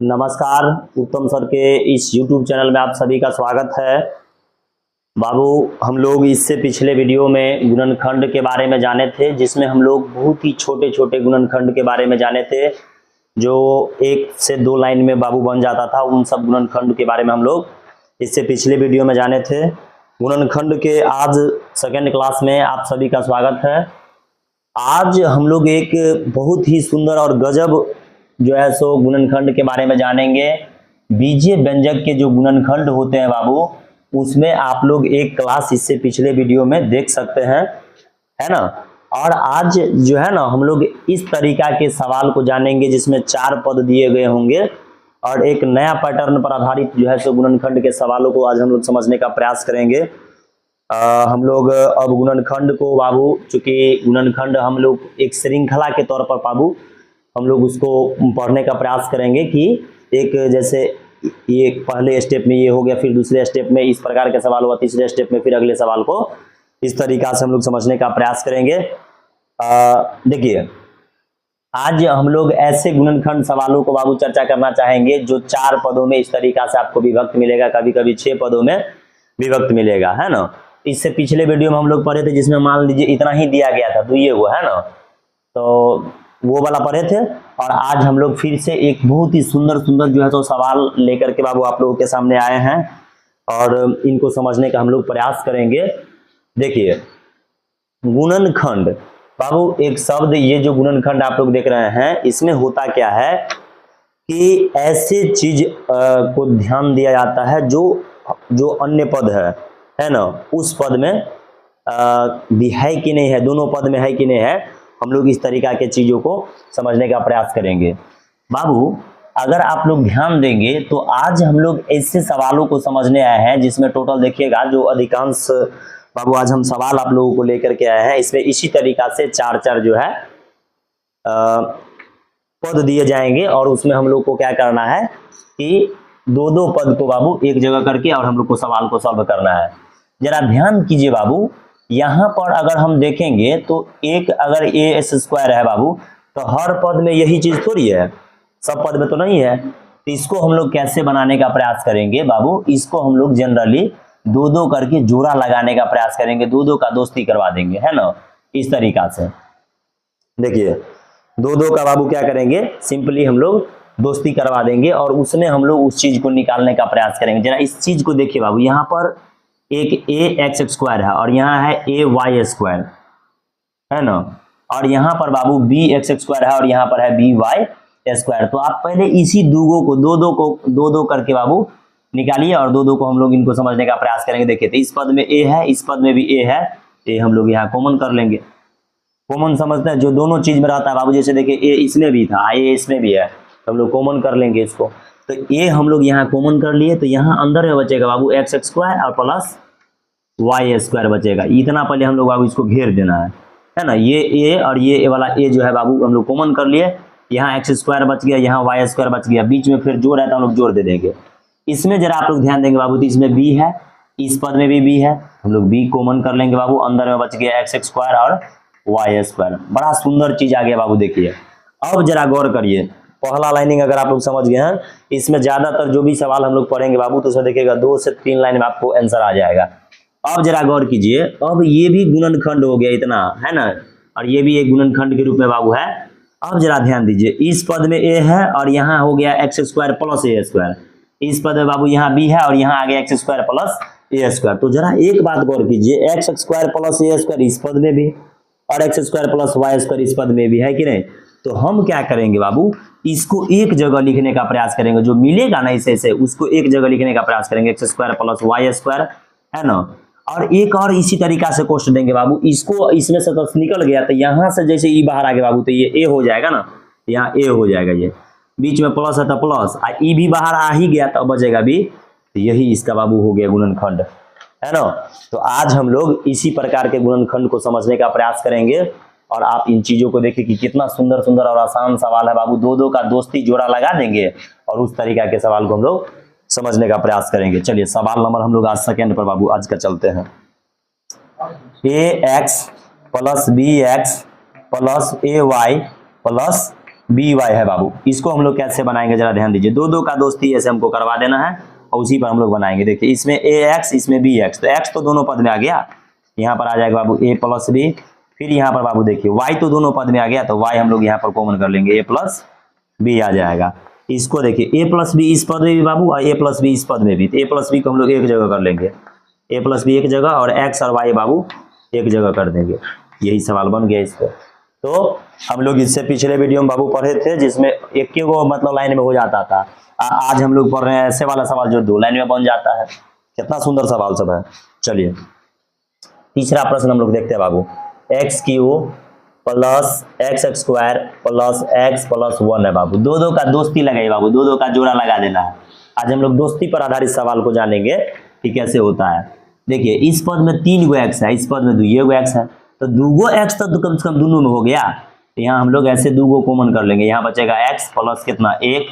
नमस्कार। उत्तम सर के इस YouTube चैनल में आप सभी का स्वागत है। बाबू, हम लोग इससे पिछले वीडियो में गुणनखंड के बारे में जाने थे, जिसमें हम लोग बहुत ही छोटे छोटे गुणनखंड के बारे में जाने थे, जो 1 से 2 लाइन में बाबू बन जाता था। उन सब गुणनखंड के बारे में हम लोग इससे पिछले वीडियो में जाने थे। गुणनखंड के आज सेकेंड क्लास में आप सभी का स्वागत है। आज हम लोग एक बहुत ही सुंदर और गजब जो है सो गुणनखंड के बारे में जानेंगे। बीजीय व्यंजक के जो गुणनखंड होते हैं बाबू, उसमें आप लोग एक क्लास इससे पिछले वीडियो में देख सकते हैं, है ना। और आज जो है ना, हम लोग इस तरीका के सवाल को जानेंगे जिसमें 4 पद दिए गए होंगे और एक नया पैटर्न पर आधारित जो है सो गुणनखंड के सवालों को आज हम लोग समझने का प्रयास करेंगे। हम लोग अब गुणनखंड को बाबू, चूंकि गुणनखंड हम लोग एक श्रृंखला के तौर पर बाबू हम लोग उसको पढ़ने का प्रयास करेंगे कि एक जैसे ये पहले स्टेप में ये हो गया, फिर दूसरे स्टेप में इस प्रकार के सवाल हुआ, तीसरे स्टेप में फिर अगले सवाल को इस तरीका से हम लोग समझने का प्रयास करेंगे। देखिए, आज हम लोग ऐसे गुणनखंड सवालों को बाबू चर्चा करना चाहेंगे जो 4 पदों में इस तरीका से आपको विभक्त मिलेगा, कभी कभी 6 पदों में विभक्त मिलेगा, है ना। इससे पिछले वीडियो में हम लोग पढ़े थे जिसमें मान लीजिए इतना ही दिया गया था, तो ये वो है ना, तो वो वाला पढ़े थे। और आज हम लोग फिर से एक बहुत ही सुंदर सुंदर जो है तो सवाल लेकर के बाबू आप लोगों के सामने आए हैं और इनको समझने का हम लोग प्रयास करेंगे। देखिए, गुणनखंड बाबू एक शब्द, ये जो गुणनखंड आप लोग देख रहे हैं, इसमें होता क्या है कि ऐसे चीज को ध्यान दिया जाता है जो अन्य पद है ना, उस पद में भी है कि नहीं है, दोनों पद में है कि नहीं है, हम लोग इस तरीका के चीजों को समझने का प्रयास करेंगे। बाबू, अगर आप लोग ध्यान देंगे तो आज हम लोग ऐसे सवालों को समझने आए हैं जिसमें टोटल देखिएगा जो अधिकांश बाबू आज हम सवाल आप लोगों को लेकर के आए हैं, इसमें इसी तरीका से 4 जो है पद दिए जाएंगे और उसमें हम लोग को क्या करना है कि 2 पद को बाबू एक जगह करके और हम लोग को सवाल को सॉल्व करना है। जरा ध्यान कीजिए बाबू, यहां पर अगर हम देखेंगे तो एक अगर a² है बाबू, तो हर पद में यही चीज थोड़ी है, सब पद में तो नहीं है। तो इसको हम लोग कैसे बनाने का प्रयास करेंगे बाबू, इसको हम लोग जनरली 2 करके जोड़ा लगाने का प्रयास करेंगे, 2 का दोस्ती करवा देंगे, है ना, इस तरीका से। देखिए, 2 का बाबू क्या करेंगे, सिंपली हम लोग दोस्ती करवा देंगे और उसमें हम लोग उस चीज को निकालने का प्रयास करेंगे। जरा इस चीज को देखिए बाबू, यहाँ पर एक ax² है और यहाँ है ay², है ना, और यहाँ पर बाबू bx² है और यहाँ पर है by²। तो आप पहले इसी 2 को 2 करके बाबू निकालिए और 2 को हम लोग इनको समझने का प्रयास करेंगे। देखिए, तो इस पद में a है, इस पद में भी a है, ये हम लोग यहाँ कॉमन कर लेंगे। कॉमन समझते हैं जो दोनों चीज में रहता है बाबू, जैसे देखिए a इसमें भी था, a इसमें भी है, तो हम लोग कॉमन कर लेंगे इसको। तो ये हम लोग यहाँ कॉमन कर लिए, तो यहाँ अंदर में बचेगा बाबू x² और प्लस y² बचेगा। इतना पहले हम लोग बाबू इसको घेर देना है ना। ये a और ये वाला a जो है बाबू हम लोग कॉमन कर लिए, यहाँ x² बच गया, यहाँ y² बच गया, बीच में फिर जोड़ है तो हम लोग जोड़ दे देंगे। इसमें जरा आप लोग ध्यान देंगे बाबू, तो इसमें b है, इस पद में भी b है, हम लोग b कॉमन कर लेंगे बाबू, अंदर में बच गया x² और y²। बड़ा सुंदर चीज आ गया बाबू। देखिए, अब जरा गौर करिए, पहला लाइनिंग अगर आप लोग समझ गए हैं, इसमें ज्यादातर जो भी सवाल हम लोग पढ़ेंगे बाबू, तो उसमें देखिएगा 2 से 3 लाइन में आपको आंसर आ जाएगा। अब जरा गौर कीजिए, अब ये भी गुणनखंड हो गया इतना, है ना, और ये भी एक गुणनखंड के रूप में बाबू है। अब जरा ध्यान दीजिए, इस पद में a है और यहाँ हो गया x² प्लस a², इस पद में बाबू यहाँ b है और यहाँ आ गया x² प्लस a²। तो जरा एक बात गौर कीजिए, x² प्लस a² इस पद में भी और x² प्लस y² इस पद में भी है कि नहीं। तो हम क्या करेंगे बाबू, इसको एक जगह लिखने का प्रयास करेंगे, जो मिलेगा ना इसे से उसको एक जगह लिखने का प्रयास करेंगे, x² प्लस y², है ना। और एक और इसी तरीका से क्वेश्चन देंगे बाबू, इसको इसमें से तो निकल गया, तो यहाँ से जैसे ई बाहर आ गया बाबू, तो ये a हो जाएगा ना, यहाँ a हो जाएगा, ये बीच में प्लस है तो प्लस, ई भी बाहर आ ही गया तो बचेगा b, तो यही इसका बाबू हो गया गुणनखंड, है ना। तो आज हम लोग इसी प्रकार के गुणनखंड को समझने का प्रयास करेंगे और आप इन चीजों को देखिए कि कितना सुंदर सुंदर और आसान सवाल है बाबू। 2 का दोस्ती जोड़ा लगा देंगे और उस तरीका के सवाल को हम लोग समझने का प्रयास करेंगे। चलिए, सवाल नंबर हम लोग आज सेकेंड पर बाबू आज का चलते हैं। ax plus bx plus ay plus B Y है बाबू, इसको हम लोग कैसे बनाएंगे जरा ध्यान दीजिए। दो दो का दोस्ती ऐसे हमको करवा देना है और उसी पर हम लोग बनाएंगे। देखिए इसमें ए एक्स, इसमें बी एक्स, तो एक्स तो दोनों पद में आ गया, यहाँ पर आ जाएगा बाबू ए प्लस बी। फिर यहाँ पर बाबू देखिए वाई तो दोनों पद में आ गया, तो वाई हम लोग यहाँ पर कॉमन कर लेंगे, ए प्लस बी आ जाएगा। इसको देखिए ए प्लस बी इस पद में भी बाबू और ए प्लस बी इस पद में भी, तो ए प्लस बी को हम लोग एक जगह कर लेंगे, ए प्लस बी एक जगह और एक्स और वाई बाबू एक जगह कर देंगे। यही सवाल बन गया इसको। तो हम लोग इससे पिछले वीडियो में बाबू पढ़े थे जिसमें एक के वो मतलब लाइन में हो जाता था, आज हम लोग पढ़ रहे हैं ऐसे वाला सवाल जो दो लाइन में बन जाता है। कितना सुंदर सवाल सब है। चलिए तीसरा प्रश्न हम लोग देखते हैं बाबू, x q plus x square plus x plus 1 है बाबू। दो दो का दोस्ती लगाइए बाबू, दो दो का जोड़ा लगा देना है। आज हम लोग दोस्ती पर आधारित सवाल को जानेंगे कि कैसे होता है। देखिए इस पद में 3 गो एक्स है, इस पद में 2 गो एक्स है, तो 2 गो एक्स तो कम से कम दोनों में हो गया। तो यहाँ हम लोग ऐसे 2 गो कॉमन कर लेंगे, यहाँ बचेगा एक्स प्लस कितना 1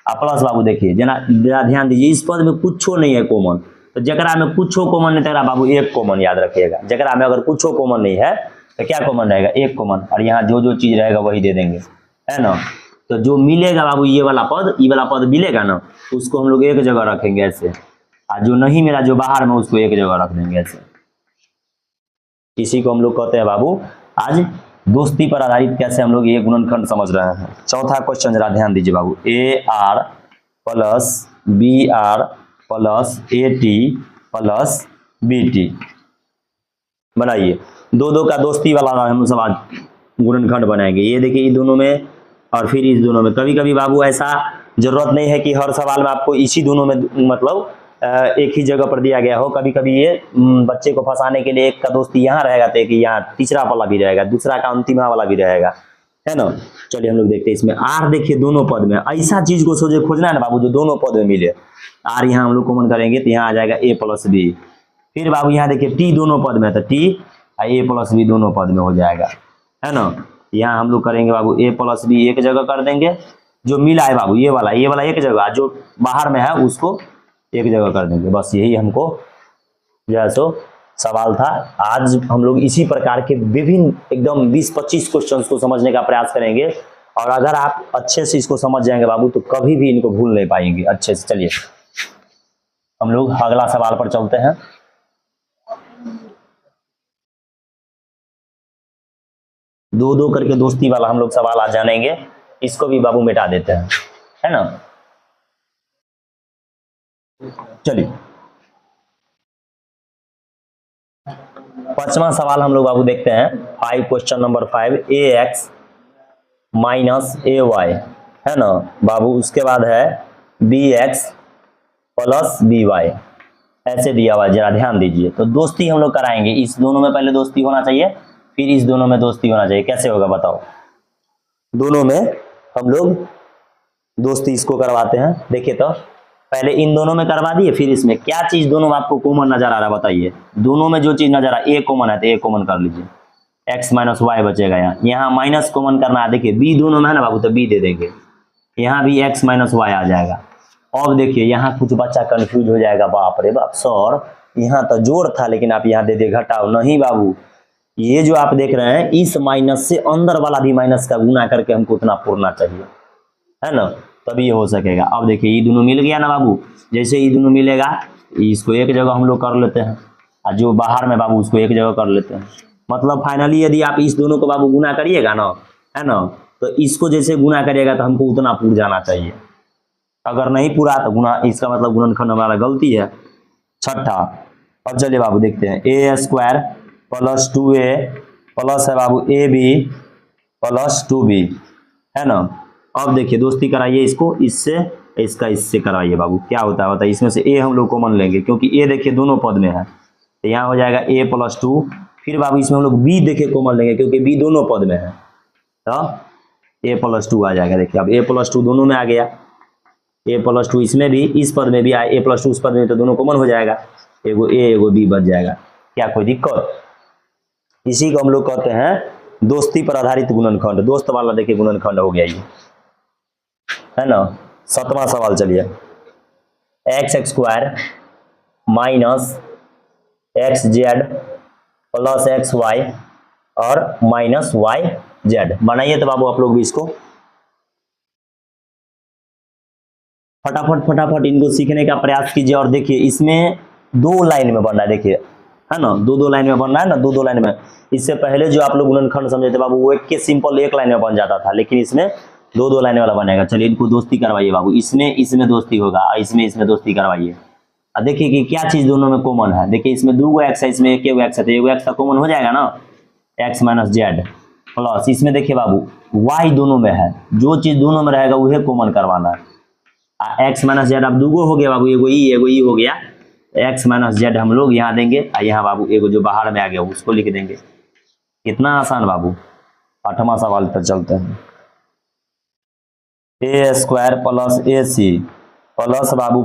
और प्लस बाबू देखिए जरा ध्यान दीजिए, इस पद में कुछ नहीं है कॉमन, तो जकरा में कुछ कॉमन नहीं तेरा बाबू एक कॉमन याद रखिएगा। जकरा में अगर कुछ कॉमन नहीं है तो क्या कॉमन रहेगा, एक कॉमन, और यहाँ जो जो चीज रहेगा वही दे देंगे, है ना। तो जो मिलेगा बाबू ये वाला पद मिलेगा ना, उसको हम लोग एक जगह रखेंगे ऐसे, और जो नहीं मिला जो बाहर में उसको एक जगह रख देंगे ऐसे। इसी को हम लोग कहते हैं बाबू आज दोस्ती पर आधारित कैसे हम लोग ये गुणनखंड समझ रहे हैं। चौथा क्वेश्चन जरा ध्यान दीजिए बाबू, a r plus b r plus a t plus b t बनाइए। दो दो का दोस्ती वाला हम सब आज गुणनखंड बनाएंगे। ये देखिए ये दोनों में और फिर इस दोनों में। कभी कभी बाबू ऐसा जरूरत नहीं है कि हर सवाल में आपको इसी दोनों में मतलब एक ही जगह पर दिया गया हो। कभी कभी ये बच्चे को फंसाने के लिए एक का दोस्ती यहाँ रहेगा तो एक यहाँ तीसरा वाला भी रहेगा, दूसरा का अंतिम वाला भी रहेगा, है ना। चलिए हम लोग देखते हैं इसमें आर देखिए दोनों पद में, ऐसा चीज को सोचे खोजना है ना बाबू जो दोनों पद में मिले। आर यहाँ हम लोग कॉमन करेंगे तो यहाँ आ जाएगा ए प्लस बी। फिर बाबू यहाँ देखिए टी दोनों पद में, तो टी ए प्लस बी दोनों पद में हो जाएगा, है ना। यहाँ हम लोग करेंगे बाबू ए प्लस बी एक जगह कर देंगे, जो मिला है बाबू ये वाला एक जगह, जो बाहर में है उसको एक जगह कर देंगे। बस यही हमको जो है सो सवाल था। आज हम लोग इसी प्रकार के विभिन्न एकदम 20-25 क्वेश्चंस को समझने का प्रयास करेंगे, और अगर आप अच्छे से इसको समझ जाएंगे बाबू तो कभी भी इनको भूल नहीं पाएंगे अच्छे से। चलिए हम लोग अगला सवाल पर चलते हैं। दो दो करके दोस्ती वाला हम लोग सवाल आज जानेंगे, इसको भी बाबू मिटा देते हैं, है ना। चलिए पांचवा सवाल हम लोग बाबू देखते हैं। Question number 5 A x minus A Y, है ना बाबू। उसके बाद है B x plus B Y, ऐसे दिया हुआ है, जरा ध्यान दीजिए। तो दोस्ती हम लोग कराएंगे, इस दोनों में पहले दोस्ती होना चाहिए, फिर इस दोनों में दोस्ती होना चाहिए। कैसे होगा बताओ। दोनों में हम लोग दोस्ती इसको करवाते हैं। देखिए तो पहले इन दोनों में करवा दिए, फिर इसमें क्या चीज दोनों में आपको कॉमन नजर आ रहा है बताइए। दोनों में जो चीज नजर आ रहा है ए कॉमन है तो ए कॉमन कर लीजिए, एक्स माइनस वाई बचेगा। यहाँ माइनस कॉमन करना है, देखिए बी दोनों में है ना बाबू, तो बी दे देंगे। यहाँ भी एक्स माइनस वाई आ जाएगा। अब देखिए यहाँ कुछ बच्चा कंफ्यूज हो जाएगा, बाप रे बाप सर यहाँ तो जोड़ था लेकिन आप यहाँ दे दे घटाओ। नहीं बाबू, ये जो आप देख रहे हैं इस माइनस से अंदर वाला भी माइनस का गुना करके हमको उतना पूरना चाहिए, है ना, तभी ये हो सकेगा। अब देखिए ये दोनों मिल गया ना बाबू, जैसे ये दोनों मिलेगा इसको एक जगह हम लोग कर लेते हैं, और जो बाहर में बाबू उसको एक जगह कर लेते हैं। मतलब फाइनली यदि आप इस दोनों को बाबू गुना करिएगा ना, है ना, तो इसको जैसे गुना करिएगा तो हमको उतना पूर जाना चाहिए। अगर नहीं पूरा तो गुना, इसका मतलब गुणनखंड हमारा गलती है। छठा, अब चलिए बाबू देखते हैं ए स्क्वायर प्लस 2a प्लस है बाबू ए बी प्लस 2b, है ना। अब देखिए दोस्ती कराइए इसको इससे, इसका इससे कराइए बाबू। क्या होता है इसमें से ए हम लोग कॉमन लेंगे, क्योंकि ए देखिए दोनों पद में है, तो यहाँ हो जाएगा a प्लस 2। फिर बाबू इसमें हम लोग b देखिए कॉमन लेंगे, क्योंकि b दोनों पद में है, तो a प्लस 2 आ जाएगा। देखिए अब a प्लस 2 दोनों में आ गया, a प्लस 2 इसमें भी, इस पद में भी आए, a प्लस 2 उस पद में, तो दोनों कॉमन हो जाएगा, एगो a एगो b बच जाएगा। क्या कोई दिक्कत। इसी को हम लोग कहते हैं दोस्ती पर आधारित गुणनखंड। दोस्त वाला देखिए गुणनखंड हो गया ये, है ना। सातवां सवाल चलिए, X square minus X Z plus X Y और माइनस वाई जेड बनाइए। तो बाबू आप लोग भी इसको फटाफट फटाफट इनको सीखने का प्रयास कीजिए। और देखिए इसमें 2 लाइन में बनना है, देखिए है ना, 2 लाइन में बनना है ना, 2 लाइन में। इससे पहले जो आप लोग गुणनखंड समझे थे बाबू वो एक के सिंपल 1 लाइन में बन जाता था, लेकिन इसमें 2 लाइन वाला बनेगा। चलिए इनको दोस्ती करवाइए बाबू, इसमें दोस्ती होगा, इसमें दोस्ती करवाइए। अब देखिए कि क्या चीज दोनों में कॉमन है। देखिए इसमें 2 एक्स है, इसमें 1 एक्स है, तो 1 एक्स का कॉमन हो जाएगा ना, एक्स माइनस जेड प्लस इसमें देखिए बाबू वाई दोनों में है, जो चीज दोनों में रहेगा वही कॉमन करवाना है। एक्स माइनस जेड अब 2 हो गया बाबू, एगो ई हो गया, एक्स माइनस जेड हम लोग यहाँ देंगे, और यहाँ बाबू एगो जो बाहर में आ गया उसको लिख देंगे। कितना आसान बाबू। 8वां सवाल पर चलते हैं। ए स्क्वायर प्लस ए सी प्लस बाबू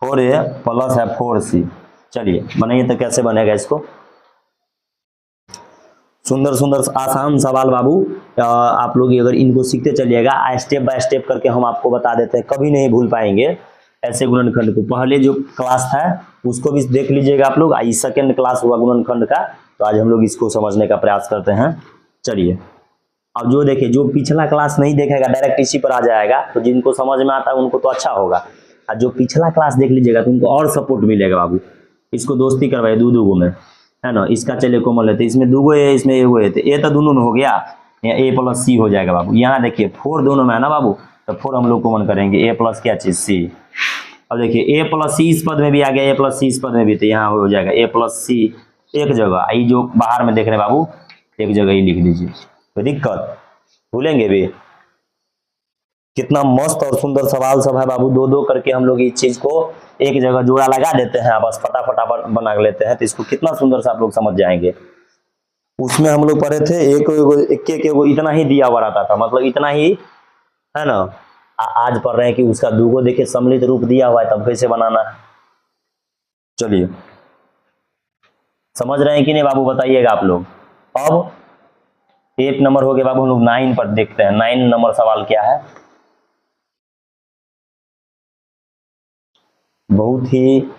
4a प्लस है 4c। चलिए बनाइए तो कैसे बनेगा इसको। सुंदर सुंदर आसान सवाल बाबू, आप लोग अगर इनको सीखते चलिएगा, स्टेप बाय स्टेप करके हम आपको बता देते हैं, कभी नहीं भूल पाएंगे ऐसे गुणनखंड को। पहले जो क्लास था उसको भी देख लीजिएगा आप लोग, आज सेकंड क्लास हुआ गुणनखंड का, तो आज हम लोग इसको समझने का प्रयास करते हैं। चलिए अब जो देखिए, जो पिछला क्लास नहीं देखेगा डायरेक्ट इसी पर आ जाएगा, तो जिनको समझ में आता है उनको तो अच्छा होगा, और जो पिछला क्लास देख लीजिएगा तो उनको और सपोर्ट मिलेगा बाबू। इसको दोस्ती करवाइए 2 में, है ना। इसका चलिए कॉमन लेते, इसमें 2 है, इसमें 1 है, तो ए तो दोनों में हो गया, यहाँ ए प्लस सी हो जाएगा बाबू। यहाँ देखिए 4 दोनों में है ना बाबू, तो 4 हम लोग कॉमन करेंगे, ए प्लस क्या चीज सी। अब देखिए ए प्लस सी इस पद में भी आ गया, ए प्लस सी इस पद में भी, तो यहाँ हो जाएगा ए प्लस सी एक जगह, ये जो बाहर में देख रहे हैं बाबू एक जगह ही लिख दीजिए, कोई दिक्कत भूलेंगे भी। कितना मस्त और सुंदर सवाल सब है बाबू, 2 करके हम लोग इस चीज को एक जगह जोड़ा लगा देते हैं, बस फटाफट बना लेते हैं, तो इसको कितना सुंदर से आप लोग समझ जाएंगे। उसमें हम लोग पढ़े थे एक इतना ही दिया हुआ रहता था, मतलब इतना ही, है ना। आज पढ़ रहे हैं कि उसका 2 देखिए सम्मिलित रूप दिया हुआ है, तब कैसे बनाना है। चलिए समझ रहे हैं कि नहीं बाबू, बताइएगा आप लोग। अब 8 नंबर हो गया बाबू, हम लोग 9 पर देखते हैं। 9 नंबर सवाल क्या है, बहुत ही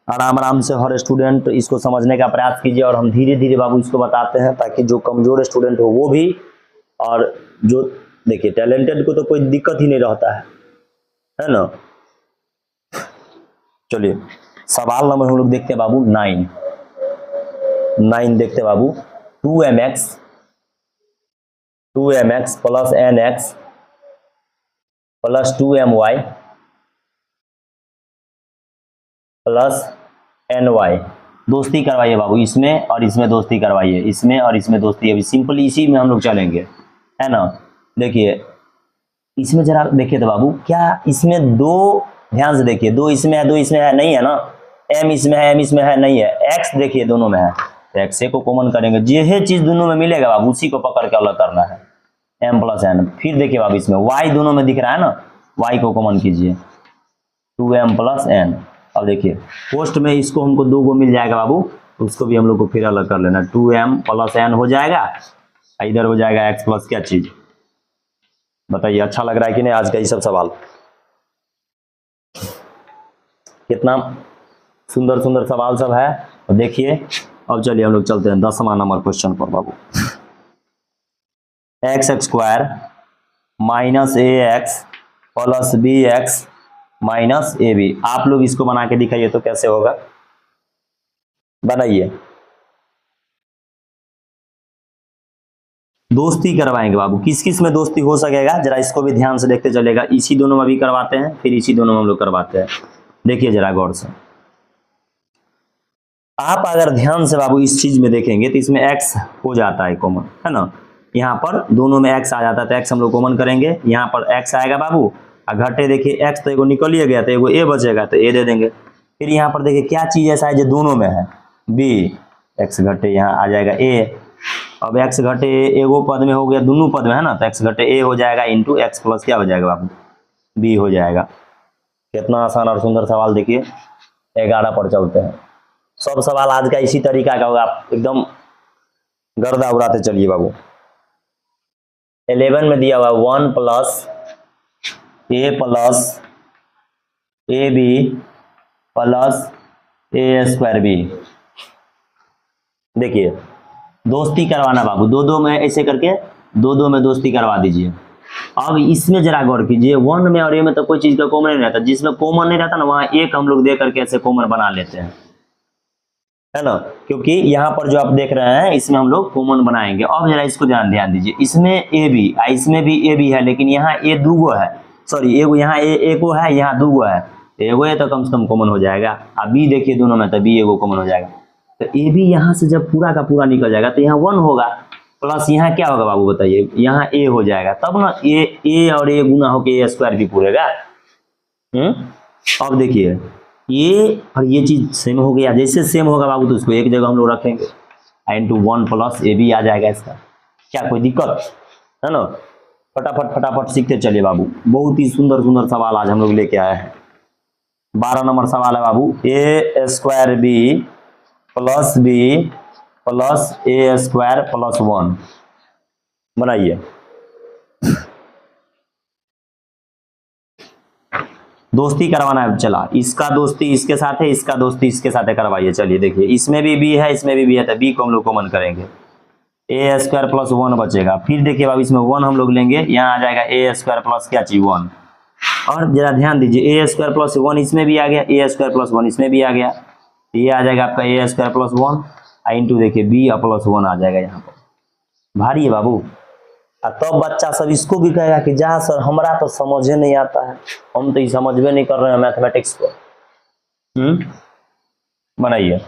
आराम से हर स्टूडेंट इसको समझने का प्रयास कीजिए, और हम धीरे धीरे बाबू इसको बताते हैं, ताकि जो कमजोर स्टूडेंट हो वो भी, और जो देखिए टैलेंटेड को तो कोई दिक्कत ही नहीं रहता है ना। चलिए सवाल नंबर हम लोग देखते हैं बाबू 9 देखते हैं बाबू। 2mx plus nx plus 2my plus ny दोस्ती करवाइए बाबू, इसमें और इसमें दोस्ती करवाइए, इसमें और इसमें दोस्ती। अभी सिंपल इसी में हम लोग चलेंगे, है ना। देखिए इसमें जरा देखिए तो बाबू, क्या इसमें 2, ध्यान से देखिए, 2 इसमें है 2 इसमें है, नहीं है ना। m इसमें है m इसमें है, नहीं है। x देखिए दोनों में है, तो x को कॉमन करेंगे, जो चीज दोनों में मिलेगा बाबू उसी को पकड़ के अलग करना है, m प्लस n। फिर देखिए बाबू इसमें y दोनों में दिख रहा है ना, y को कॉमन कीजिए, 2m प्लस n। अब देखिए पोस्ट में इसको हमको 2 मिल जाएगा बाबू, उसको भी हम लोग को फिर अलग कर लेना, 2m प्लस n हो जाएगा, इधर हो जाएगा x प्लस क्या चीज। बताइए अच्छा लग रहा है कि नहीं आज का ये सब सवाल, कितना सुंदर सुंदर सवाल सब है। और देखिए अब चलिए हम लोग चलते हैं 10वां नंबर क्वेश्चन पर बाबू। X square minus a x plus b x minus a b. आप लोग इसको बना के दिखाइए तो कैसे होगा, बनाइए। दोस्ती करवाएंगे बाबू, किस किस में दोस्ती हो सकेगा जरा इसको भी ध्यान से देखते चलेगा। इसी दोनों में भी करवाते हैं, फिर इसी दोनों में हम लोग करवाते हैं। देखिए जरा गौर से, आप अगर ध्यान से बाबू इस चीज में देखेंगे तो इसमें x हो जाता है कॉमन, है ना। यहाँ पर दोनों में x आ जाता है, तो x हम लोग कॉमन करेंगे, यहाँ पर x आएगा बाबू, और घटे देखिए x तो एगो निकल ही गया, तो एगो a बचेगा तो a दे देंगे। फिर यहाँ पर देखिए क्या चीज ऐसा है जो दोनों में है, b, x घटे यहाँ आ जाएगा a। अब x घटे एगो पद में हो गया, दोनों पद में है ना, तो x घटे a हो जाएगा इंटू x प्लस क्या हो जाएगा बाबू, b हो जाएगा। कितना आसान और सुंदर सवाल। देखिए 11 पर चलते हैं। सब सवाल आज का इसी तरीका का होगा, आप एकदम गर्दा उड़ाते चलिए बाबू। 11 में दिया हुआ 1 plus A B plus A square B. देखिए दोस्ती करवाना बाबू, 2 में ऐसे करके 2 में दोस्ती करवा दीजिए। अब इसमें जरा गौर कीजिए, 1 में और ए में तो कोई चीज का कॉमन नहीं रहता, जिसमें कॉमन नहीं रहता ना वहां एक हम लोग दे करके ऐसे कॉमन बना लेते हैं, है ना, क्योंकि यहाँ पर जो आप देख रहे हैं इसमें हम लोग कॉमन बनाएंगे। अब जरा इसको ध्यान दीजिए, इसमें ए भी, इसमें भी ए भी है, लेकिन यहाँ ए दूगो है, सॉरी एगो, यहाँ ए एगो है, यहाँ दूगो है, एगो है तो कम से कम कॉमन हो जाएगा। अब बी देखिए दोनों में, तो बी एगो कॉमन हो जाएगा, तो ए भी यहाँ से जब पूरा का पूरा निकल जाएगा तो यहाँ 1 होगा, प्लस यहाँ क्या होगा बाबू बताइए, यहाँ ए हो जाएगा, तब ना ए और ए गुना होके ए स्क्वायर भी पूरेगा। अब देखिए ये और ये चीज सेम हो गया, जैसे सेम होगा बाबू तो इसको एक जगह हम लोग रखेंगे, इंटू 1 प्लस ए भी आ जाएगा इसका, क्या कोई दिक्कत है ना। फटाफट फटाफट सीखते चलिए बाबू, बहुत ही सुंदर सुंदर सवाल आज हम लोग लेके आए हैं। 12 नंबर सवाल है बाबू, ए square b plus A square plus 1 बनाइए। दोस्ती करवाना है, चला इसका दोस्ती इसके साथ है, इसका दोस्ती इसके साथ है, करवाइए। चलिए देखिए इसमें भी बी है, इसमें भी बी है, तो बी को हम लोग कॉमन करेंगे, ए स्क्वायर प्लस 1 बचेगा। फिर देखिए बाबू इसमें 1 हम लोग लेंगे, यहाँ आ जाएगा ए स्क्वायर प्लस क्या चीज 1। और जरा ध्यान दीजिए, ए स्क्वायर प्लस 1 इसमें भी आ गया, ए स्क्वायर प्लस 1 इसमें भी आ गया, ये आ जाएगा आपका ए स्क्वायर प्लस 1 इंटू देखिए बी प्लस 1 आ जाएगा यहाँ पर। भारी है बाबू। तब बच्चा सब इसको भी कहेगा कि जा सर हमरा तो समझे नहीं आता है, हम तो ये समझवे नहीं कर रहे हैं मैथमेटिक्स को। बनाइए।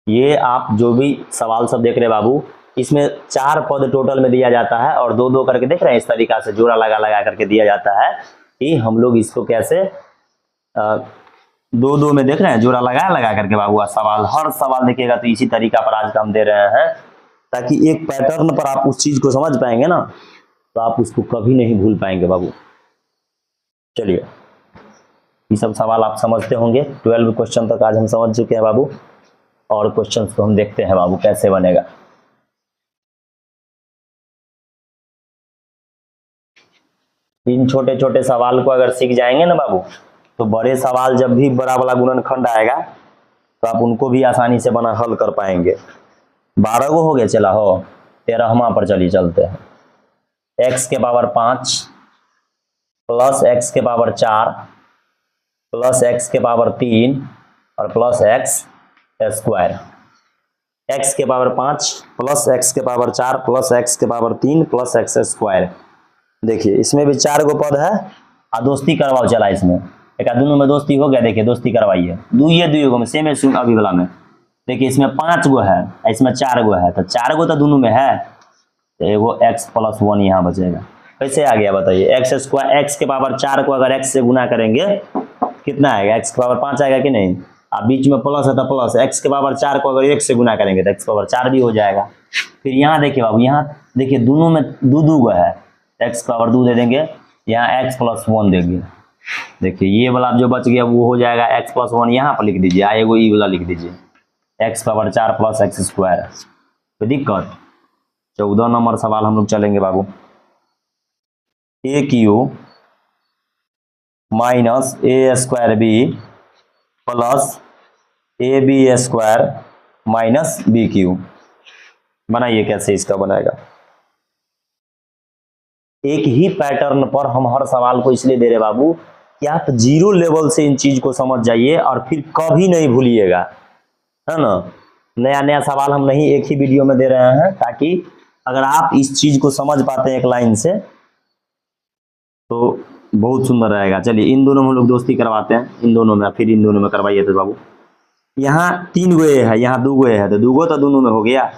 ये आप जो भी सवाल सब देख रहे हैं बाबू, इसमें 4 पद टोटल में दिया जाता है और 2-2 करके देख रहे हैं, इस तरीका से जोड़ा लगा लगा करके दिया जाता है कि हम लोग इसको कैसे 2-2 में देख रहे हैं, जोड़ा लगा लगा करके बाबू सवाल, हर सवाल देखिएगा तो इसी तरीका पर आज का हम दे रहे हैं, ताकि एक पैटर्न पर आप उस चीज को समझ पाएंगे ना, तो आप उसको कभी नहीं भूल पाएंगे बाबू। चलिए ये सब सवाल आप समझते होंगे, 12 क्वेश्चन तक आज हम समझ चुके हैं बाबू, और क्वेश्चन को हम देखते हैं बाबू कैसे बनेगा। इन छोटे छोटे सवाल को अगर सीख जाएंगे ना बाबू, तो बड़े सवाल जब भी बड़ा वाला गुणनखंड आएगा तो आप उनको भी आसानी से बना हल कर पाएंगे। 12 को हो गया, चला हो 13वां पर चलिए चलते हैं। x के पावर 5 प्लस x के पावर 4 प्लस x के पावर 3 और प्लस x स्क्वायर। x के पावर 5 प्लस x के पावर 4 प्लस x के पावर 3 प्लस x स्क्वायर। देखिए इसमें भी 4 गो पद है, दोस्ती करवाओ चला, इसमें एक दोनों में दोस्ती हो गया, देखिए दोस्ती करवाइए, दुगो में सेम है अभी वाला में। देखिए इसमें 5 गो है, इसमें 4 गो है, तो 4 गो तो दोनों में है, तो एगो x प्लस 1 यहाँ बचेगा। कैसे आ गया बताइए, एक्स स्क्वायर, x के पावर 4 को अगर x से गुना करेंगे कितना आएगा, x के पावर 5 आएगा कि नहीं, अब बीच में प्लस है तो प्लस, x के पावर 4 को अगर 1 से गुना करेंगे तो x पावर 4 भी हो जाएगा। फिर यहाँ देखिए बाबू, यहाँ देखिए दोनों में दो गो है, x पावर 2 दे देंगे, यहाँ x प्लस 1 देंगे। देखिए ये वाला जो बच गया वो हो जाएगा x प्लस 1, यहाँ पर लिख दीजिए, एगो ई वाला लिख दीजिए, x power 4 plus x square. कोई दिक्कत। 14 नंबर सवाल हम लोग चलेंगे बाबू, a q minus a square b plus A b square minus b q. बनाइए कैसे इसका बनाएगा। एक ही पैटर्न पर हम हर सवाल को इसलिए दे रहे बाबू कि आप 0 लेवल से इन चीज को समझ जाइए और फिर कभी नहीं भूलिएगा, है ना। नया नया सवाल हम नहीं एक ही वीडियो में दे रहे हैं, ताकि अगर आप इस चीज को समझ पाते हैं एक लाइन से तो बहुत सुंदर रहेगा। चलिए इन दोनों में हम लोग दोस्ती करवाते हैं, इन दोनों में, फिर इन दोनों में करवाइए। तो बाबू यहाँ 3 गो ए है, यहाँ 2 गो ए है, तो 2 गो तो दोनों में हो गया,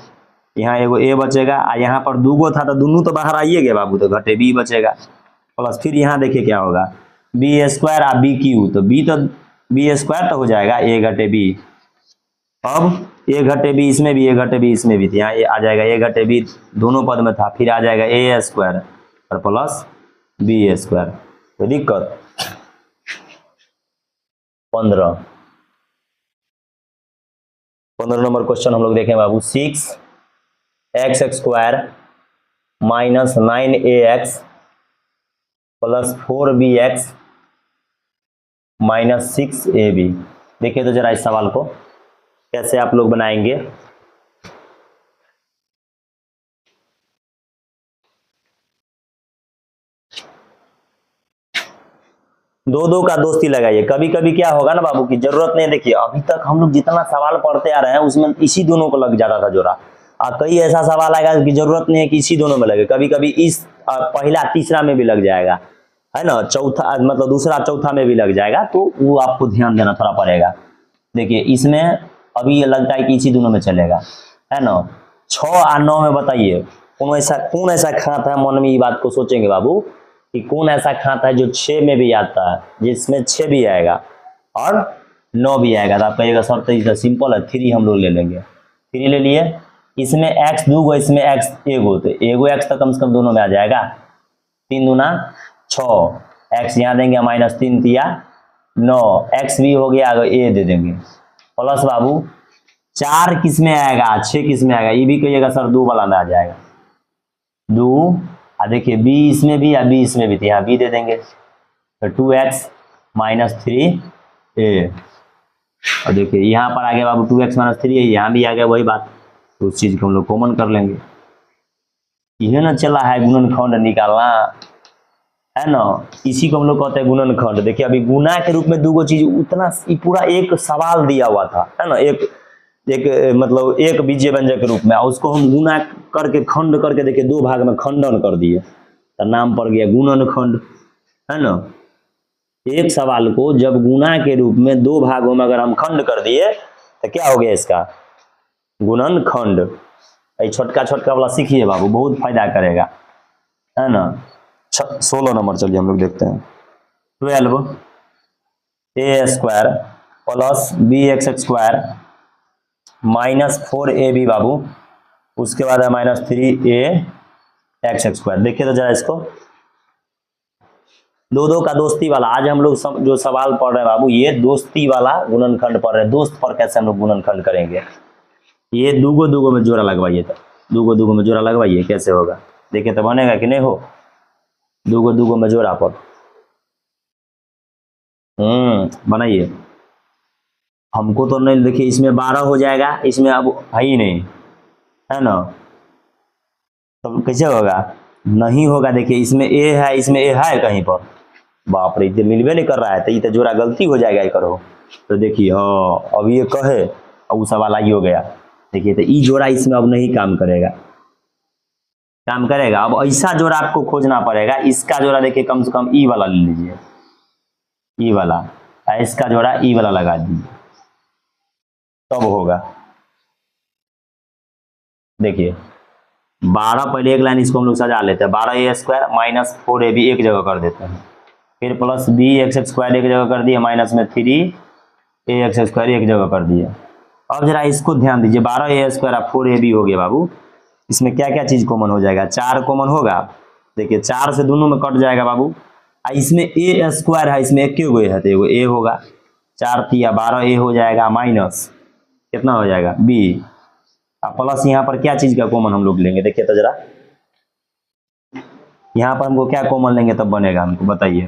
यहाँ एगो ए बचेगा, यहाँ पर 2 गो था तो दोनों तो बाहर आइए गए बाबू, तो घटे बी बचेगा, प्लस फिर यहाँ देखिए क्या होगा, बी स्क्वायर आ बी क्यू, तो बी स्क्वायर तो हो जाएगा ए घटे बी। अब ए घटे बी इसमें भी, ए घटे बी इसमें भी, यहाँ आ जाएगा ए घटे बी, दोनों पद में था, फिर आ जाएगा ए स्क्वायर और प्लस बी स्क्वायर। कोई दिक्कत। 15 नंबर क्वेश्चन हम लोग देखें बाबू, 6x square minus 9ax plus 4bx -6ab। देखिए तो जरा इस सवाल को कैसे आप लोग बनाएंगे। दो दो का दोस्ती लगाइए। कभी कभी क्या होगा ना बाबू की जरूरत नहीं। देखिए अभी तक हम लोग जितना सवाल पढ़ते आ रहे हैं उसमें इसी दोनों को लग जाता था जोड़ा। कई ऐसा सवाल आएगा कि जरूरत नहीं है कि इसी दोनों में लगे, कभी कभी इस पहला तीसरा में भी लग जाएगा, है ना, चौथा मतलब दूसरा चौथा में भी लग जाएगा, तो वो आपको ध्यान देना थोड़ा पड़ेगा। देखिए इसमें अभी ये लगता है कि इसी दोनों में चलेगा, है ना। 6 और 9 में बताइए कौन ऐसा खाता है। मन में ये बात को सोचेंगे बाबू कि कौन ऐसा खाता है जो 6 में भी आता है, जिसमें 6 भी आएगा और 9 भी आएगा। तो आप कहिएगा सर तो सिंपल है, 3 हम लोग ले लेंगे। 3 ले लिए, इसमें x 2 गो, इसमें x 1 गो, तो एगो x तो कम से कम दोनों में आ जाएगा। 3 दूना 6, x यहाँ देंगे -3 दिया 9, x भी हो गया, आगे a दे देंगे प्लस बाबू 4 किस में आएगा, 6 किस में आएगा, ये भी कहिएगा सर 2 वाला में आ जाएगा 2। देखिए b इसमें भी या b इसमें भी, यहाँ b दे देंगे तो 2x -3a। और देखिए यहाँ पर आ गया बाबू 2x -3a, यहाँ भी आ गया वही बात, तो उस चीज को हम लोग कॉमन कर लेंगे। यह ना चला है गुणनखंड निकालना, है ना, इसी को हम लोग कहते हैं गुणनखंड। देखिए अभी गुना के रूप में दो गो चीज, उतना पूरा एक सवाल दिया हुआ था, है ना, एक मतलब एक बीजीय व्यंजक के रूप में, उसको हम गुना करके खंड करके देखिए 2 भाग में खंडन कर दिए, तो नाम पड़ गया गुणनखंड, है ना। एक सवाल को जब गुना के रूप में 2 भागों में अगर हम खंड कर दिए तो क्या हो गया इसका, गुणनखंड। छोटका छोटका वाला सीखिए बाबू, बहुत फायदा करेगा, है ना। 16 नंबर चलिए हम लोग देखते हैं। 12a² प्लस bx² -4ab बाबू, उसके बाद है -3ax²। देखिए तो जरा इसको, दो दो का दोस्ती वाला। आज हम लोग जो सवाल पढ़ रहे हैं बाबू, ये दोस्ती वाला गुणनखंड पढ़ रहे हैं। दोस्त पर कैसे हम लोग गुणनखंड करेंगे, ये दूगो में जोड़ा लगवाइए, तो दूगो में जोड़ा लगवाइए, कैसे होगा देखिए तो बनेगा कि नहीं हो। दूगो में जोड़ा पर बनाइए। हमको तो नहीं, देखिए इसमें 12 हो जाएगा, इसमें अब है ही नहीं, है ना, तो कैसे होगा, नहीं होगा। देखिए इसमें a है, इसमें a है कहीं पर, बाप रे ये मिलवे नहीं कर रहा है, तो ये तो जोड़ा गलती हो जाएगा करो। तो देखिए हाँ अब ये कहे अब वो सवाल आई हो गया। देखिए तो ये जोड़ा इसमें अब नहीं काम करेगा, अब ऐसा जोड़ा आपको खोजना पड़ेगा। इसका जोड़ा देखिए कम से कम ई वाला ले लीजिए, ई वाला, इसका जोड़ा ई वाला लगा दीजिए, तब होगा। देखिए 12, पहले एक लाइन इसको हम लोग सजा लेते हैं, 12a² -4ab एक जगह कर देते हैं, फिर प्लस bx² एक जगह कर दिए, माइनस में 3ax² एक जगह कर दिए। अब जरा इसको ध्यान दीजिए, 12a² 4ab हो गया बाबू, इसमें क्या क्या चीज कॉमन हो जाएगा, 4 कॉमन होगा। देखिए 4 से दोनों में कट जाएगा बाबू, इसमें a² है, इसमें एक गो है तो एगो a होगा, 4 तिया 12a हो जाएगा, माइनस कितना हो जाएगा b, प्लस यहाँ पर क्या चीज का कॉमन हम लोग लेंगे, देखिए तो जरा यहाँ पर हमको क्या कॉमन लेंगे तब बनेगा, हमको बताइए।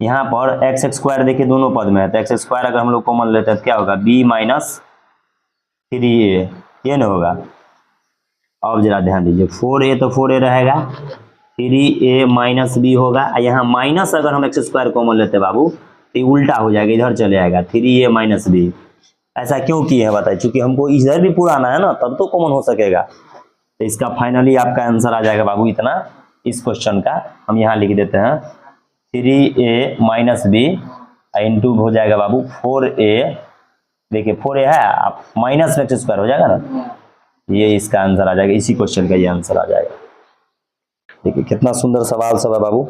यहाँ पर x² देखिए दोनों पद में है, तो x² अगर हम लोग कॉमन लेते हैं तो क्या होगा, b -3a, ये ना होगा। अब जरा ध्यान दीजिए, 4a तो 4a रहेगा, 3a -b होगा, यहाँ माइनस अगर हम x² कॉमन लेते हैं बाबू तो उल्टा हो जाएगा, इधर चले आएगा 3a -b। ऐसा क्यों किए हैं बताइए, क्योंकि हमको इधर भी पूरा आना है ना, तब तो कॉमन हो सकेगा। तो इसका फाइनली आपका आंसर आ जाएगा बाबू इतना, इस क्वेश्चन का हम यहाँ लिख देते हैं 3a -b इंटू हो जाएगा बाबू 4a, देखिए 4a है, आप माइनस में x² हो जाएगा ना, ये इसका आंसर आ जाएगा, इसी क्वेश्चन का ये आंसर आ जाएगा। देखिए कितना सुंदर सवाल सब है बाबू।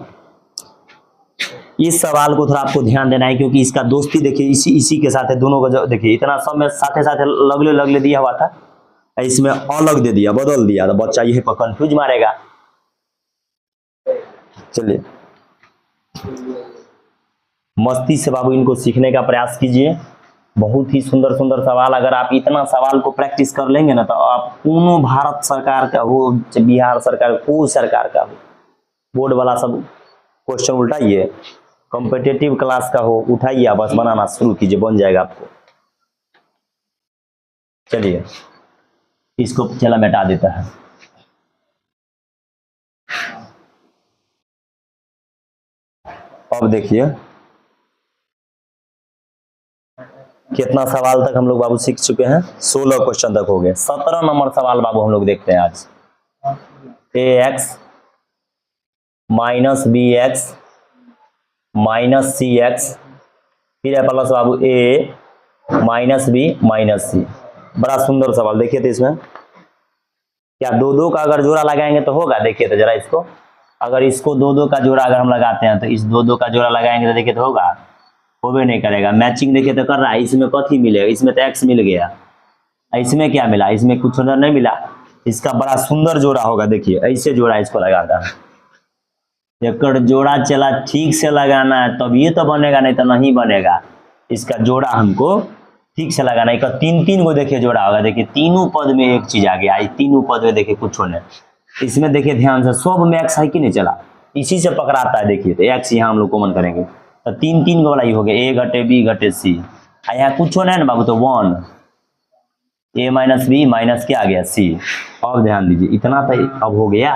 इस सवाल को थोड़ा आपको ध्यान देना है, क्योंकि इसका दोस्ती देखिए इसी के साथ है, दोनों का देखिए इतना सब में साथे साथे लगले दिया हुआ था, इसमें अलग दे दिया, बदल दिया, तो बच्चा यही पर कंफ्यूज मारेगा। चलिए मस्ती से बाबू इनको सीखने का प्रयास कीजिए, बहुत ही सुंदर सुंदर सवाल। अगर आप इतना सवाल को प्रैक्टिस कर लेंगे ना, तो आप दोनों भारत सरकार का हो, बिहार सरकार, कोई सरकार का हो, बोर्ड वाला सब क्वेश्चन उल्टाइए, कॉम्पिटिटिव क्लास का हो, उठाइए बस बनाना शुरू कीजिए, बन जाएगा आपको। चलिए इसको चला मिटा देता है। अब देखिए कितना सवाल तक हम लोग बाबू सीख चुके हैं, 16 क्वेश्चन तक हो गए। 17 नंबर सवाल बाबू हम लोग देखते हैं आज। A x minus b x minus c x, फिर है प्लस बाबू a minus b minus c. बड़ा सुंदर सवाल, देखिए तो इसमें क्या दो दो का अगर जोड़ा लगाएंगे तो होगा? देखिए तो जरा इसको, अगर इसको दो दो का जोड़ा अगर हम लगाते हैं तो इस दो दो का जोड़ा लगाएंगे तो देखिए तो होगा? होबे नहीं करेगा। मैचिंग देखिए तो कर रहा है, इसमें कथी मिलेगा? इसमें तो एक्स मिल गया, इसमें क्या मिला? इसमें कुछ नहीं मिला। इसका बड़ा सुंदर जोड़ा होगा, देखिए ऐसे जोड़ा इसको लगाता है। एक जोड़ा चला ठीक से लगाना है तब ये तो बनेगा, नहीं तो नहीं बनेगा। इसका जोड़ा हमको ठीक से लगाना है। एक तीन तीन को देखिए जोड़ा होगा, देखिए तीनों पद में एक चीज आ गया, तीनों पद में देखिए कुछ होने। इसमें देखिए ध्यान से सब में एक्स है कि नहीं चला, इसी से पकड़ाता है। देखिए तो एक्स यहाँ हम लोग कॉमन करेंगे तो तीन तीन को वाला ही हो गया, ए घटे बी घटे सी। यहाँ कुछ होना है ना बाबू, तो 1 ए माइनस बी माइनस क्या आ गया सी। अब ध्यान दीजिए इतना तो अब हो गया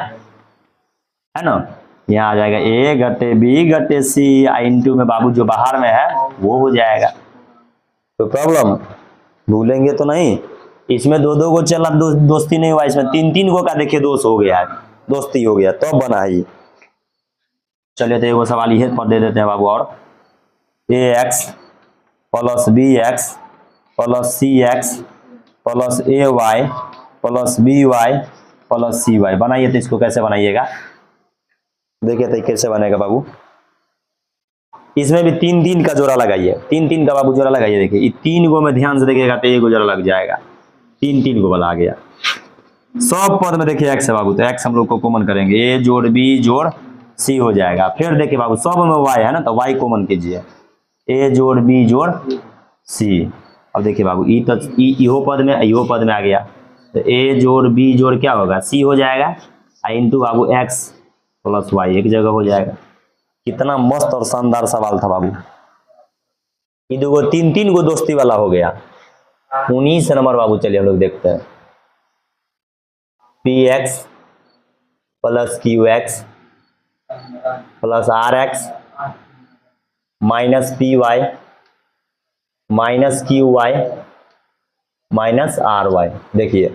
है ना। यहाँ आ जाएगा ए घटे बी घटे सी, इंटू में बाबू जो बाहर में है वो हो जाएगा। तो प्रॉब्लम भूलेंगे तो नहीं। इसमें दो दो को चला दोस्ती नहीं हुआ, इसमें तीन तीन को का देखिए दोस्त हो गया है, दोस्ती हो गया तो बना है ये। चलिए तो एगो सवाल ये पर दे देते हैं बाबू, और a x plus b x plus c x plus a y plus B y plus c y बनाइए। तो इसको कैसे बनाइएगा? देखिए तो कैसे बनेगा बाबू। इसमें भी तीन तीन का जोड़ा लगाइए, तीन तीन का बाबू जोड़ा लगाइए। देखिए तीन गो में ध्यान से देखिएगा तो एक जोड़ा लग जाएगा, तीन तीन गो वाला आ गया। सब पद में देखिए एक्स है बाबू, तो एक्स हम लोग को कॉमन करेंगे, ए जोड़ बी जोड़ सी हो जाएगा। फिर देखिए बाबू सब में वाई है ना, तो वाई कॉमन कीजिए, ए जोड़ बी जोड़ सी। अब देखिए बाबू ई तो इहो पद में इहो पद में आ गया, तो ए जोड़ बी जोड़ क्या होगा सी हो जाएगा, इंटू बाबू एक्स प्लस वाई एक जगह हो जाएगा। कितना मस्त और शानदार सवाल था बाबू। ये दो तीन तीन गो दोस्ती वाला हो गया। 19 नंबर बाबू चलिए हम लोग देखते हैं। P X plus Q X plus R X minus P Y minus Q Y minus R Y. देखिए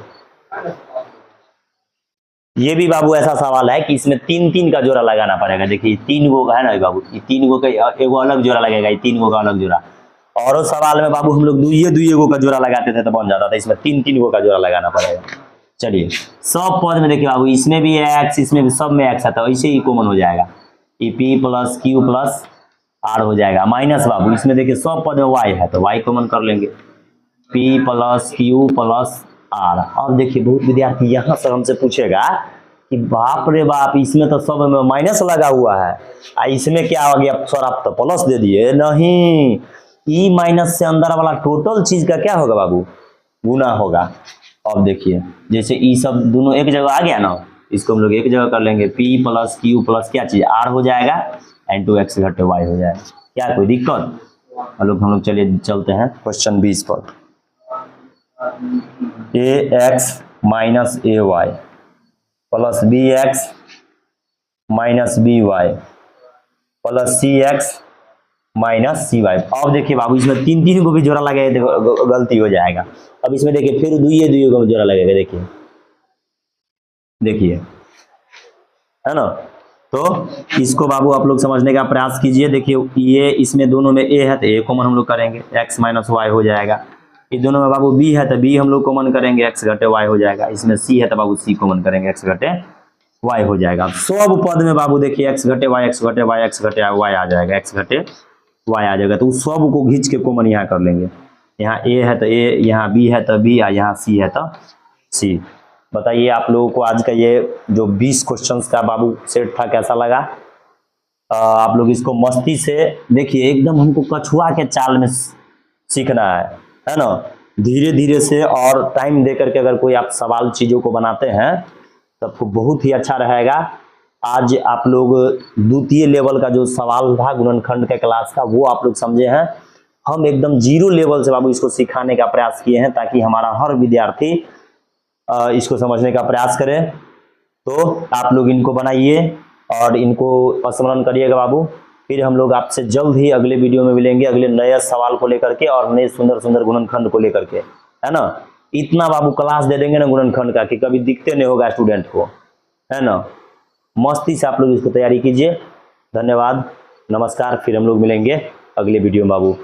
ये भी बाबू ऐसा सवाल है कि इसमें तीन तीन का जोड़ा लगाना पड़ेगा। देखिए तीन गो का है ना बाबू, ये तीन गो का एगो अलग जोड़ा लगेगा, ये तीन गो का अलग जोड़ा। और सवाल में बाबू हम लोग दुइये गो का जोड़ा लगाते थे तो बन जाता था, इसमें तीन तीन गो का जोड़ा लगाना पड़ेगा। चलिए सब पद में देखिए बाबू, इसमें भी एक्स इसमें भी सब में एक्स आता है, ऐसे ही कॉमन हो जाएगा। ई P plus Q plus R हो जाएगा, माइनस बाबू इसमें देखिए सब पद में वाई है तो वाई कॉमन कर लेंगे, P plus Q plus R. अब देखिए बहुत विद्यार्थी यहाँ से हमसे पूछेगा कि बाप रे बाप इसमें तो सब में माइनस लगा हुआ है, इसमें क्या आ गया सर आप तो प्लस दे दिए। नहीं, ई माइनस से अंदर वाला टोटल चीज का क्या होगा बाबू, गुना होगा। अब देखिए जैसे ई सब दोनों एक जगह आ गया ना, इसको हम लोग एक जगह कर लेंगे, पी प्लस क्यू प्लस क्या चीज आर हो जाएगा, इंटू एक्स घटे वाई हो जाएगा। क्या कोई दिक्कत? हम लोग चलिए चलते हैं क्वेश्चन 20 पर। A x minus A y plus b x minus b y plus c x minus c y. अब देखिए बाबू इसमें तीन तीन को भी जोड़ा लगेगा, गलती हो जाएगा। अब इसमें देखिए फिर दुइये को जोड़ा लगेगा, देखिए देखिए है ना। तो इसको बाबू आप लोग समझने का प्रयास कीजिए। देखिए ये इसमें दोनों में ए है तो ए कॉमन हम लोग करेंगे, एक्स माइनस वाई हो जाएगा। ये दोनों में बाबू बी है तो बी हम लोग कॉमन करेंगे, एक्स घटे वाई हो जाएगा। इसमें सी है तो बाबू सी कॉमन करेंगे, एक्स घटे वाई हो जाएगा। सब पद में बाबू देखिए एक्स घटे वाई एक्स घटे वाई एक्स घटे वाई आ जाएगा, एक्स घटे वाई आ जाएगा। तो उस सब को खींच के कॉमन यहाँ कर लेंगे। यहाँ ए है तो ए, यहाँ बी है तो बी, यहाँ सी है तो सी। बताइए आप लोगों को आज का ये जो 20 क्वेश्चंस का बाबू सेट था कैसा लगा? आप लोग इसको मस्ती से देखिए, एकदम हमको कछुआ के चाल में सीखना है ना, धीरे धीरे से। और टाइम दे करके अगर कोई आप सवाल चीज़ों को बनाते हैं तो आपको बहुत ही अच्छा रहेगा। आज आप लोग द्वितीय लेवल का जो सवाल था गुणनखंड के क्लास का वो आप लोग समझे हैं। हम एकदम 0 लेवल से बाबू इसको सिखाने का प्रयास किए हैं ताकि हमारा हर विद्यार्थी इसको समझने का प्रयास करे। तो आप लोग इनको बनाइए और इनको स्मरण करिएगा बाबू। फिर हम लोग आपसे जल्द ही अगले वीडियो में मिलेंगे, अगले नए सवाल को लेकर के और नए सुंदर सुंदर गुणनखंड को लेकर के, है ना। इतना बाबू क्लास दे देंगे ना गुणनखंड का कि कभी दिखते नहीं होगा स्टूडेंट को, है ना। मस्ती से आप लोग इसको तैयारी कीजिए। धन्यवाद, नमस्कार। फिर हम लोग मिलेंगे अगले वीडियो में बाबू।